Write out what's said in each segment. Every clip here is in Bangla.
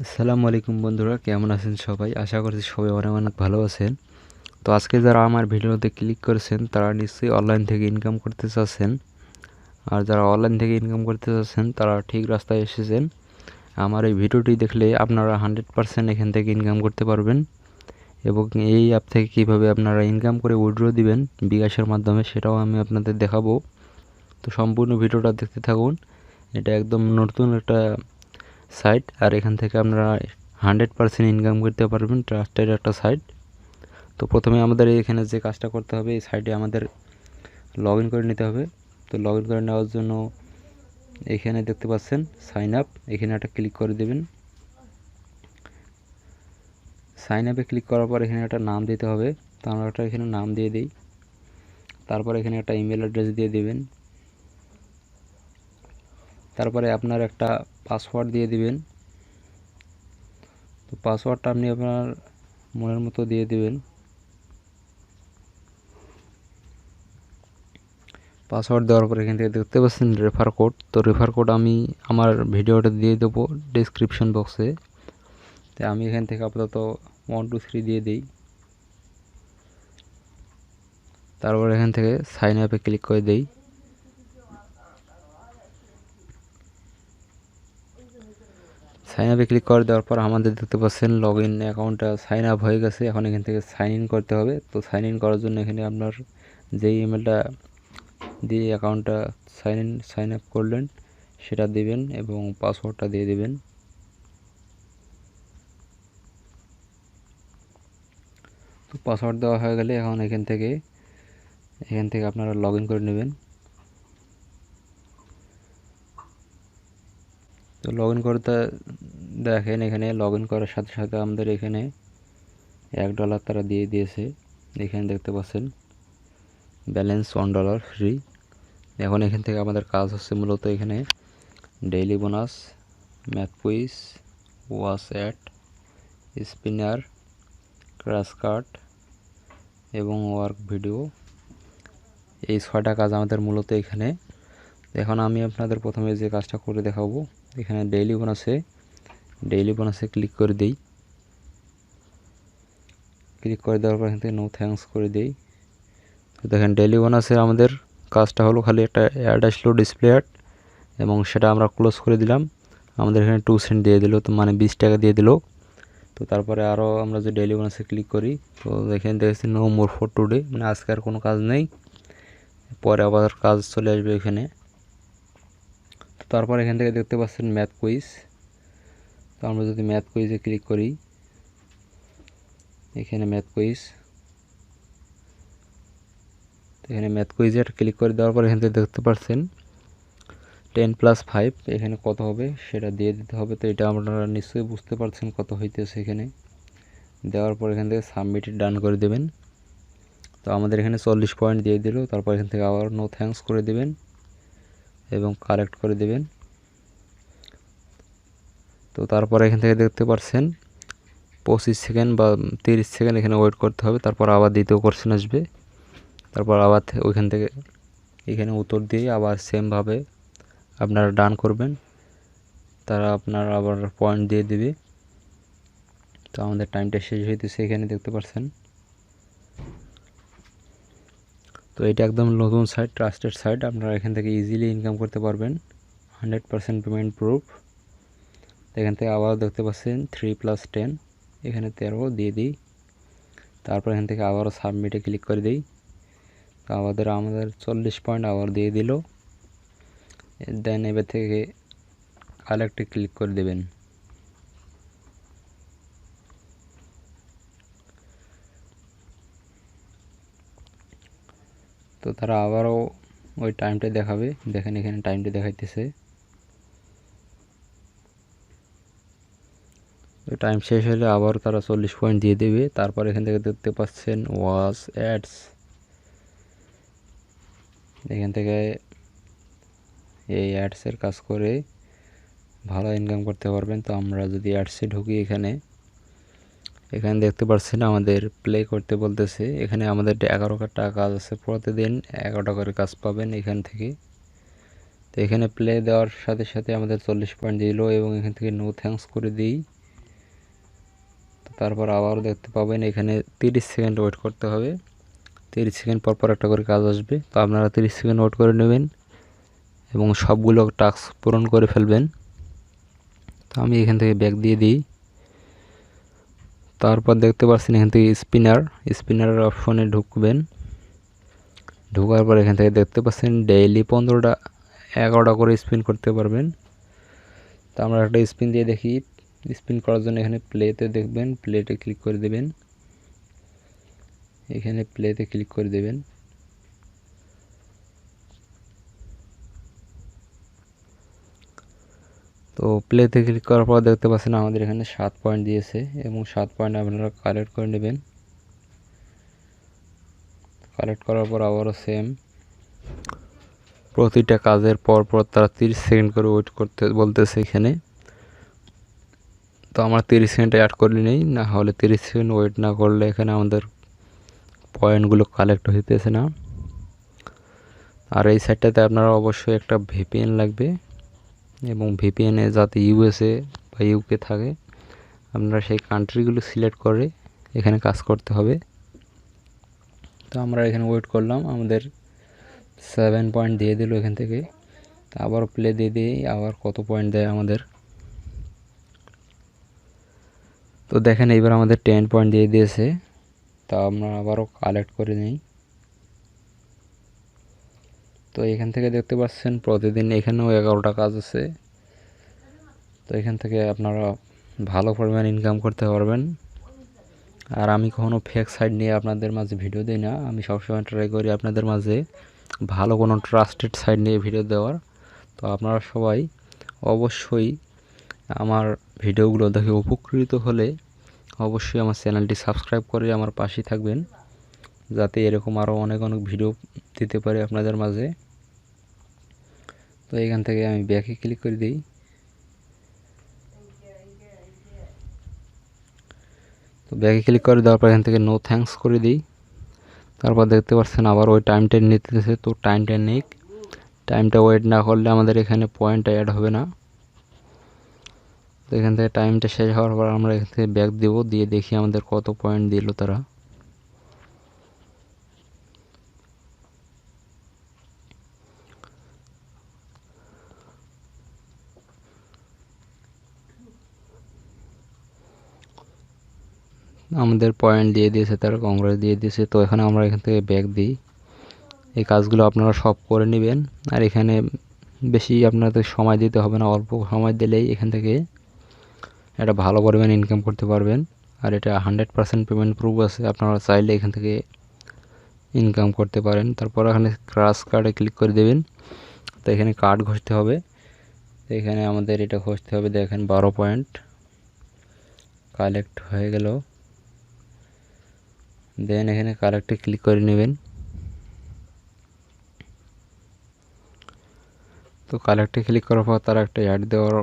আসসালামু আলাইকুম বন্ধুরা, কেমন আছেন সবাই? আশা করছি সবাই অনেক অনেক ভালো আছেন। তো আজকে যারা আমার ভিডিওতে ক্লিক করেছেন তারা নিশ্চয়ই অনলাইন থেকে ইনকাম করতে চাচ্ছেন। আর যারা অনলাইন থেকে ইনকাম করতে চাচ্ছেন তারা ঠিক রাস্তায় এসেছেন। আমার এই ভিডিওটি দেখলে আপনারা 100% এখান থেকে ইনকাম করতে পারবেন। এবং এই অ্যাপ থেকে কীভাবে আপনারা ইনকাম করে উইথড্র দিবেন বিকাশের মাধ্যমে সেটাও আমি আপনাদের দেখাবো। তো সম্পূর্ণ ভিডিওটা দেখতে থাকুন। এটা একদম নতুন একটা সাইট, আর এখান থেকে আপনারা 100% ইনকাম করতে পারবেন। ট্রাস্টেড একটা সাইট। তো প্রথমে আমাদের এখানে যে কাজটা করতে হবে, এই সাইটে আমাদের লগ ইন করে নিতে হবে। তো লগ ইন করে নেওয়ার জন্য এখানে দেখতে পাচ্ছেন সাইন আপ, এখানে একটা ক্লিক করে দেবেন। সাইন আপে ক্লিক করার পর এখানে একটা নাম দিতে হবে। তো আমরা একটা এখানে নাম দিয়ে দিই। তারপর এখানে একটা ইমেল অ্যাড্রেস দিয়ে দেবেন। তারপরে আপনার একটা পাসওয়ার্ড দিয়ে দিবেন। তো পাসওয়ার্ডটা আপনি আপনার মনের মতো দিয়ে দিবেন। পাসওয়ার্ড দেওয়ার পর এখান থেকে দেখতে পাচ্ছেন রেফার কোড। তো রেফার কোড আমি আমার ভিডিওটা দিয়ে দেবো ডিসক্রিপশন বক্সে। তো আমি এখান থেকে আপাতত 1 2 3 দিয়ে দিই। তারপর এখান থেকে সাইন আপে ক্লিক করে দেই। সাইন আপে ক্লিক করে দেওয়ার পর আমাদের দেখতে পাচ্ছেন লগ ইন অ্যাকাউন্টটা সাইন আপ হয়ে গেছে। এখন এখান থেকে সাইন ইন করতে হবে। তো সাইন ইন করার জন্য এখানে আপনার যেই ইমেলটা দিয়ে অ্যাকাউন্টটা সাইন আপ করলেন সেটা দিবেন এবং পাসওয়ার্ডটা দিয়ে দিবেন। তো পাসওয়ার্ড দেওয়া হয়ে গেলে এখন এখান থেকে আপনারা লগ ইন করে নেবেন। তো লগ ইন করতে দেখেন এখানে লগ ইন করার সাথে সাথে আমাদের এখানে $1 তারা দিয়ে দিয়েছে। এখানে দেখতে পাচ্ছেন ব্যালেন্স $1 ফ্রি। এখন এখান থেকে আমাদের কাজ হচ্ছে মূলত এখানে daily bonus, math quiz, watch ad, spinner, crash card এবং ওয়ার্ক ভিডিও, এই 6টা কাজ আমাদের মূলত এখানে। এখন আমি আপনাদের প্রথমে যে কাজটা করে দেখাবো, এখানে ডেইলি বোনাসে ক্লিক করে দিই। ক্লিক করে দেওয়ার পর এখান থেকে নো থ্যাঙ্কস করে দিই। তো দেখেন ডেইলি বোনাসের আমাদের কাজটা হলো খালি একটা অ্যাড আসলো ডিসপ্লে অ্যাড, এবং সেটা আমরা ক্লোজ করে দিলাম। আমাদের এখানে 2 সেন্ট দিয়ে দিল, তো মানে 20 টাকা দিয়ে দিল। তো তারপরে আরও আমরা যে ডেইলি বোনাসে ক্লিক করি, তো এখানে দেখেছি নো মোর ফর টুডে, মানে আজকে আর কোনো কাজ নেই, পরে আবার কাজ চলে আসবে এখানে। তো তারপর এখান থেকে দেখতে পাচ্ছেন ম্যাথ কুইজ। তো আমরা যদি ম্যাথ কুইজে ক্লিক করি, এখানে ম্যাথ কুইজে ক্লিক করে দেওয়ার পর এখান থেকে দেখতে পাচ্ছেন 10 + 5 এখানে কত হবে সেটা দিয়ে দিতে হবে। তো এটা আপনারা নিশ্চয়ই বুঝতে পারছেন কত হইতেছে। এখানে দেওয়ার পর এখান থেকে সাবমিটে ডান করে দেবেন। তো আমাদের এখানে 40 পয়েন্ট দিয়ে দিল। তারপর এখান থেকে আবার নো থ্যাঙ্কস করে দেবেন এবং কারেক্ট করে দেবেন। তো তারপর এখান থেকে দেখতে পাচ্ছেন 25 সেকেন্ড বা 30 সেকেন্ড এখানে ওয়েট করতে হবে। তারপর আবার দ্বিতীয় কোশ্চেন আসবে। তারপর আবার ওইখান থেকে এখানে উত্তর দিয়ে আবার সেমভাবে আপনারা ডান করবেন। তারা আপনার আবার পয়েন্ট দিয়ে দিবে। তো আমাদের টাইমটা শেষ হইতেছে এখানে দেখতে পাচ্ছেন। তো এটা একদম নতুন সাইট, ট্রাস্টেড সাইট। আপনারা এখান থেকে ইজিলি ইনকাম করতে পারবেন, 100% পেমেন্ট প্রুফ। এখান থেকে আবার দেখতে পাচ্ছেন 3 + 10 এখানে 13 দিয়ে দিই। তারপর এখান থেকে আবারও সাবমিটে ক্লিক করে দিই। তো আমাদের 40 পয়েন্ট আবার দিয়ে দিল। দেন এবার থেকে কালেক্টে ক্লিক করে দেবেন। তো তারা আবারও ওই টাইমটা দেখাবে। দেখেন এখানে টাইমটা দেখাইতেছে। তো টাইম শেষ হলে আবার তারা 40 পয়েন্ট দিয়ে দেবে। তারপর এখান থেকে দেখতে পাচ্ছেন ওয়াচ অ্যাডস, এখান থেকে এই অ্যাডসের কাজ করে ভালো ইনকাম করতে পারবেন। তো আমরা যদি অ্যাডসে ঢুকি, এখানে দেখতে পাচ্ছেন আমাদের প্লে করতে বলতেছে। এখানে আমাদের 11টা কাজ আছে, প্রতিদিন 11টা করে কাজ পাবেন এখান থেকে। তো এখানে প্লে দেওয়ার সাথে সাথে আমাদের 40 পয়েন্ট দিল এবং এখান থেকে নো থ্যাঙ্কস করে দিই। তারপর আবারও দেখতে পাবেন এখানে 30 সেকেন্ড ওয়েট করতে হবে। 30 সেকেন্ড পর পর একটা করে কাজ আসবে, তো আপনারা 30 সেকেন্ড ওয়েট করে নেবেন এবং সবগুলো টাস্ক পূরণ করে ফেলবেন। তো আমি এখান থেকে ব্যাক দিয়ে দিই। তারপর দেখতে পাচ্ছেন এখান থেকে স্পিনারের অপশনে ঢুকবেন। ঢোকার পর এখান থেকে দেখতে পাচ্ছেন ডেইলি 15টা 11টা করে স্পিন করতে পারবেন। তো আমরা একটা স্পিন দিয়ে দেখি। স্পিন করার জন্য এখানে প্লেতে দেখবেন, প্লেতে ক্লিক করে দেবেন। এখানে প্লেতে ক্লিক করে দেবেন। তো প্লেতে ক্লিক করার পর দেখতে পাচ্ছেন আমাদের এখানে 7 পয়েন্ট দিয়েছে এবং 7 পয়েন্ট আপনারা কালেক্ট করে নেবেন। কালেক্ট করার পর আবারও সেম প্রতিটা কাজের পর পর তারা 30 সেকেন্ড করে ওয়েট করতে বলতেছে এখানে। তো আমরা 30 সেকেন্ড অ্যাড করে নিই, না হলে 30 সেকেন্ড ওয়েট না করলে এখানে আমাদের পয়েন্টগুলো কালেক্ট হইতেছে না। আর এই সাইটটাতে আপনারা অবশ্যই একটা ভিপিএন লাগবে এবং ভিপিএনে যাতে ইউএসএ বা ইউকে থাকে আপনারা সেই কান্ট্রিগুলো সিলেক্ট করে এখানে কাজ করতে হবে। তো আমরা এখানে ওয়েট করলাম, আমাদের 7 পয়েন্ট দিয়ে দিল এখান থেকে। তো আবার প্লে দিয়ে দিই, আবার কত পয়েন্ট দেয় আমাদের। তো দেখেন এইবার আমাদের 10 পয়েন্ট দিয়ে দিয়েছে। তা আমরা আবারও কালেক্ট করে নিই। তো এখান থেকে দেখতে পাচ্ছেন প্রতিদিন এখানেও 11টা কাজ আছে। তো এখান থেকে আপনারা ভালো পরিমাণ ইনকাম করতে পারবেন। আর আমি কখনো ফেক সাইট নিয়ে আপনাদের মাঝে ভিডিও দিই না, আমি সবসময় ট্রাই করি আপনাদের মাঝে ভালো কোনো ট্রাস্টেড সাইট নিয়ে ভিডিও দেওয়ার। তো আপনারা সবাই অবশ্যই আমার ভিডিওগুলো দেখে উপকৃত হলে অবশ্যই আমার চ্যানেলটি সাবস্ক্রাইব করে আমার পাশেই থাকবেন, যাতে এরকম আরও অনেক ভিডিও দিতে পারি আপনাদের মাঝে। তো এখান থেকে আমি ব্যাকে ক্লিক করে দিই। তো ব্যাকে ক্লিক করে দেওয়ার পর এখান থেকে নো থ্যাঙ্কস করে দিই। তারপর দেখতে পাচ্ছেন আবার ওই টাইমটা নিতেছে, তো টাইমটা নিক। টাইমটা ওয়েট না করলে আমাদের এখানে পয়েন্ট অ্যাড হবে না। তো এখান থেকে টাইমটা শেষ হওয়ার পর আমরা এখান থেকে ব্যাক দেব, দিয়ে দেখি আমাদের কত পয়েন্ট দিল তারা। আমাদের পয়েন্ট দিয়ে দিয়েছে, তারা কংগ্রেস দিয়ে দিয়েছে। তো এখানে আমরা এখান থেকে ব্যাক দিই। এই কাজগুলো আপনারা সব করে নেবেন। আর এখানে বেশি আপনাদের সময় দিতে হবে না, অল্প সময় দিলেই এখান থেকে একটা ভালো পরিমাণ ইনকাম করতে পারবেন। আর এটা 100% পেমেন্ট প্রুফ আছে, আপনারা চাইলে এখান থেকে ইনকাম করতে পারেন। তারপর এখানে ক্রাশ কার্ডে ক্লিক করে দেবেন। তো এখানে কার্ড ঘষতে হবে। এখানে আমাদের এটা ঘষতে হবে, দেখেন 12 পয়েন্ট কালেক্ট হয়ে গেল। দেন এখানে কালেক্টে ক্লিক করে নেবেন। তো কালেক্টে ক্লিক করার পর তারা একটা অ্যাড দেওয়ার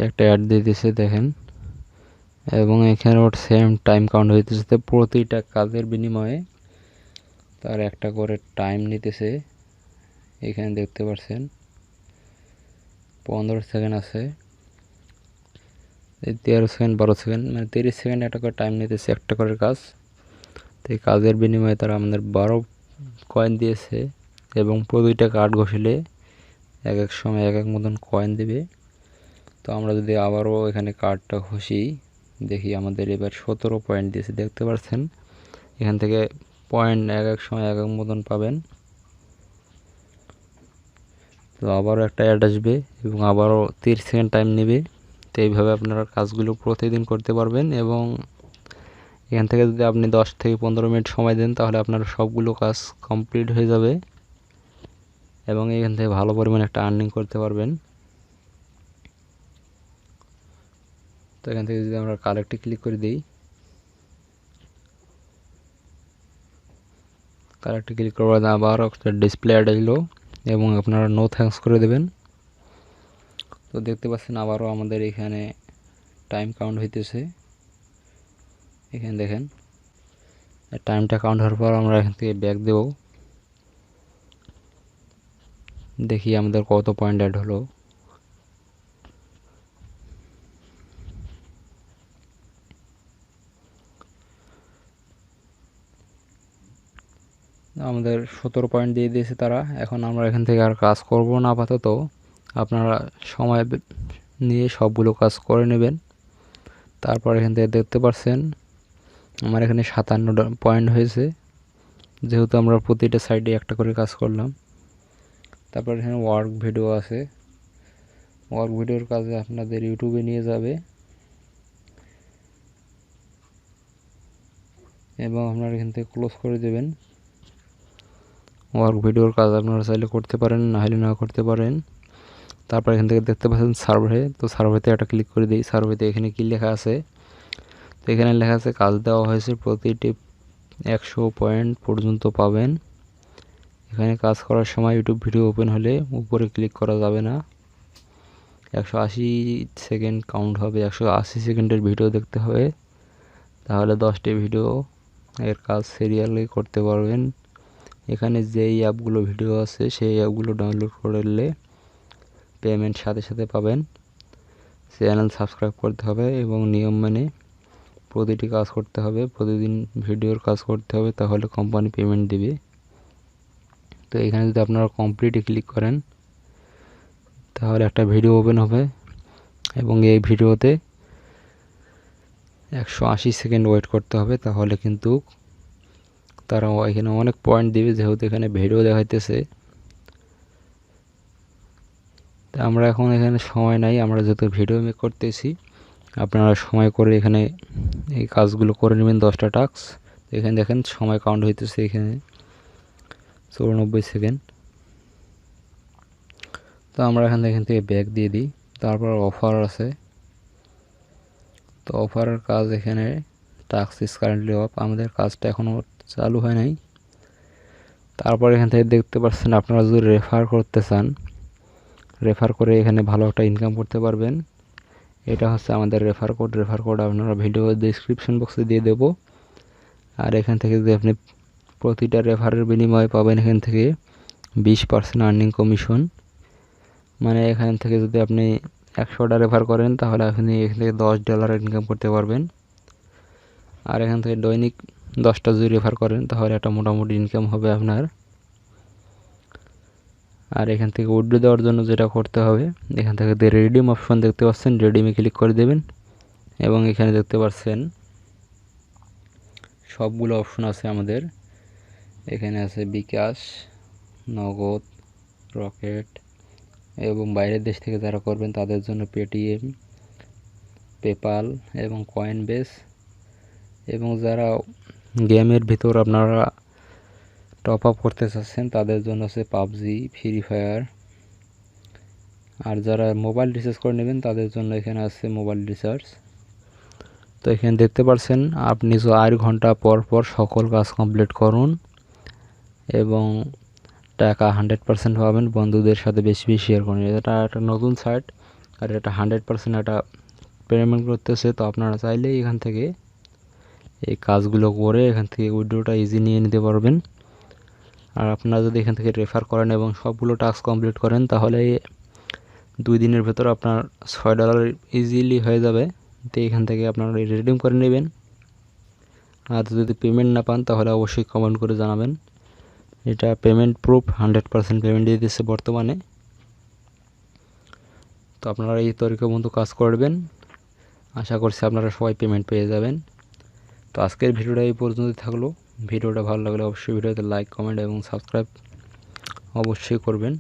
একটা অ্যাড দিয়ে দিয়েছে দেখেন, এবং এখানে ওর সেম টাইম কাউন্ট হইতেছে। প্রতিটা কাজের বিনিময়ে তার একটা করে টাইম নিতেছে। এখানে দেখতে পাচ্ছেন 15 সেকেন্ড আছে, 13 সেকেন্ড, 12 সেকেন্ড, মানে 30 সেকেন্ড একটা করে টাইম নিতেছে একটা করে কাজ। তো এই কাজের বিনিময়ে তারা আমাদের 12 কয়েন দিয়েছে এবং প্রতিটা কার্ড ঘষলে এক এক সময় এক এক মতন কয়েন দেবে। তো আমরা যদি আবারও এখানে কার্ডটা ঘষি, দেখি আমাদের এবার 17 পয়েন্ট দিয়েছে, দেখতে পাচ্ছেন। এখান থেকে পয়েন্ট এক এক সময় এক এক মতন পাবেন। তো আবারও একটা অ্যাড আসবে এবং আবারও 30 সেকেন্ড টাইম নেবে। তো এইভাবে আপনারা কাজগুলো প্রতিদিন করতে পারবেন এবং এখান থেকে যদি আপনি 10 থেকে 15 মিনিট সময় দেন তাহলে আপনার সবগুলো কাজ কমপ্লিট হয়ে যাবে এবং এখান থেকে ভালো পরিমাণে একটা আর্নিং করতে পারবেন। তো এখান থেকে যদি আমরা কালেক্টে ক্লিক করে দিই, কালেক্টে ক্লিক করার পর আবার একটা ডিসপ্লে অ্যাড আসলো এবং আপনারা নো থ্যাঙ্কস করে দেবেন। তো দেখতে পাচ্ছেন আবারও আমাদের এখানে টাইম কাউন্ট হইতেছে। এখানে দেখেন টাইমটা কাউন্ট হওয়ার পর আমরা এখান থেকে ব্যাক দেব। দেখি আমাদের কত পয়েন্ট অ্যাড হলো। আমাদের 17 পয়েন্ট দিয়ে দিয়েছে তারা। এখন আমরা এখান থেকে আর কাজ করব না আপাতত। আপনারা সময় নিয়ে সবগুলো কাজ করে নেবেন। তারপর এখান থেকে দেখতে পাচ্ছেন আমার এখানে 57 পয়েন্ট হয়েছে, যেহেতু আমরা প্রতিটা সাইডে একটা করে কাজ করলাম। তারপর এখানে ওয়ার্ক ভিডিও আছে। ওয়ার্ক ভিডিওর কাজে আপনাদের ইউটিউবে নিয়ে যাবে এবং আপনারা এখান থেকে ক্লোজ করে দেবেন। ওয়ার্ক ভিডিওর কাজ আপনারা চাইলে করতে পারেন, না হলে না করতে পারেন। তারপর এখান থেকে দেখতে পাচ্ছেন সার্ভে, তো সার্ভেতে একটা ক্লিক করে দিই। সার্ভেতে এখানে কি লেখা আছে, তো এখানে লেখা আছে কাজ দেওয়া হয়েছে, প্রতিটি 100 পয়েন্ট পর্যন্ত পাবেন। এখানে কাজ করার সময় ইউটিউব ভিডিও ওপেন হলে উপরে ক্লিক করা যাবে না। 180 সেকেন্ড কাউন্ট হবে, 180 সেকেন্ডের ভিডিও দেখতে হবে, তাহলে 10টি ভিডিও এর কাজ সিরিয়ালে করতে পারবেন। এখানে যেই অ্যাপগুলো ভিডিও আছে সেই অ্যাপগুলো ডাউনলোড করলে পেমেন্ট সাথে সাথে পাবেন। চ্যানেল সাবস্ক্রাইব করতে হবে এবং নিয়ম মেনে প্রতিটি কাজ করতে হবে, প্রতিদিন ভিডিওর কাজ করতে হবে, তাহলে কোম্পানি পেমেন্ট দিবে। তো এখানে যদি আপনারা কমপ্লিটে ক্লিক করেন তাহলে একটা ভিডিও ওপেন হবে এবং এই ভিডিওতে 180 সেকেন্ড ওয়েট করতে হবে, তাহলে কিন্তু তারা এখানে অনেক পয়েন্ট দিবে, যেহেতু এখানে ভিডিও দেখাইতেছে। তা আমরা এখন এখানে সময় নাই, আমরা যেহেতু ভিডিও মেক করতেছি, আপনারা সময় করে এখানে এই কাজগুলো করে নেবেন 10টা টাস্ক। এখানে দেখেন সময় কাউন্ট হইতেছে, এখানে 94 সেকেন্ড। তো আমরা এখান থেকে ব্যাক দিয়ে দিই। তারপর অফার আছে, তো অফারের কাজ এখানে টাস্ক ইজ কারেন্টলি অফ, আমাদের কাজটা এখনও চালু হয় নাই। তারপর এখান থেকে দেখতে পাচ্ছেন আপনারা যদি রেফার করতে চান, রেফার করে এখানে ভালো একটা ইনকাম করতে পারবেন। এটা হচ্ছে আমাদের রেফার কোড। রেফার কোড আপনারা ভিডিও ডেসক্রিপশন বক্সে দিয়ে দেবো। আর এখান থেকে যদি আপনি প্রতিটা রেফারের বিনিময়ে পাবেন এখান থেকে 20% আর্নিং কমিশন। মানে এখান থেকে যদি আপনি 100টা রেফার করেন তাহলে আপনি এখান থেকে $10 ইনকাম করতে পারবেন। আর এখান থেকে দৈনিক 10টা যদি রেফার করেন তাহলে একটা মোটামুটি ইনকাম হবে আপনার। আর এখান থেকে উইথড্র দেওয়ার জন্য যেটা করতে হবে, এখান থেকে রিডিম অপশন দেখতে পাচ্ছেন, রিডিমে ক্লিক করে দেবেন এবং এখানে দেখতে পাচ্ছেন সবগুলো অপশন আছে আমাদের। এখানে আছে বিকাশ, নগদ, রকেট এবং বাইরের দেশ থেকে যারা করবেন তাদের জন্য পেটিএম, পেপাল এবং কয়েনবেস, এবং যারা গেমের ভিতর আপনারা টপ আপ করতে চাচ্ছেন তাদের জন্য আছে পাবজি, ফ্রি ফায়ার। আর যারা মোবাইল রিচার্জ করে নেবেন তাদের জন্য এখানে আছে মোবাইল রিচার্জ। তো এখানে দেখতে পাচ্ছেন আপনি 4 ঘন্টা পর পর সকল কাজ কমপ্লিট করুন এবং টাকা 100% পাবেন। বন্ধুদের সাথে বেশি বেশি শেয়ার করুন। এটা একটা নতুন সাইট আর এটা 100% এটা পেমেন্ট করতেছে। তো আপনারা চাইলেই এখান থেকে এই কাজগুলো করে এখান থেকে উইথড্রটা ইজি নিয়ে নিতে পারবেন। আর আপনারা যদি এখান থেকে রেফার করেন এবং সবগুলো টাস্ক কমপ্লিট করেন তাহলে 2 দিনের ভেতর আপনার $6 ইজিলি হয়ে যাবে। তো এখান থেকে আপনারা রিডিম করে নেবেন। আর যদি পেমেন্ট না পান তাহলে অবশ্যই কমেন্ট করে জানাবেন। এটা পেমেন্ট প্রুফ, 100% পেমেন্ট দিয়ে দিচ্ছে বর্তমানে। তো আপনারা এই তরিকা বন্ধু কাজ করবেন, আশা করছি আপনারা সবাই পেমেন্ট পেয়ে যাবেন। তো আজকের ভিডিওটা এই পর্যন্তই থাকলো। ভিডিওটা ভালো লাগলে অবশ্যই ভিডিওতে লাইক, কমেন্ট এবং সাবস্ক্রাইব অবশ্যই করবেন।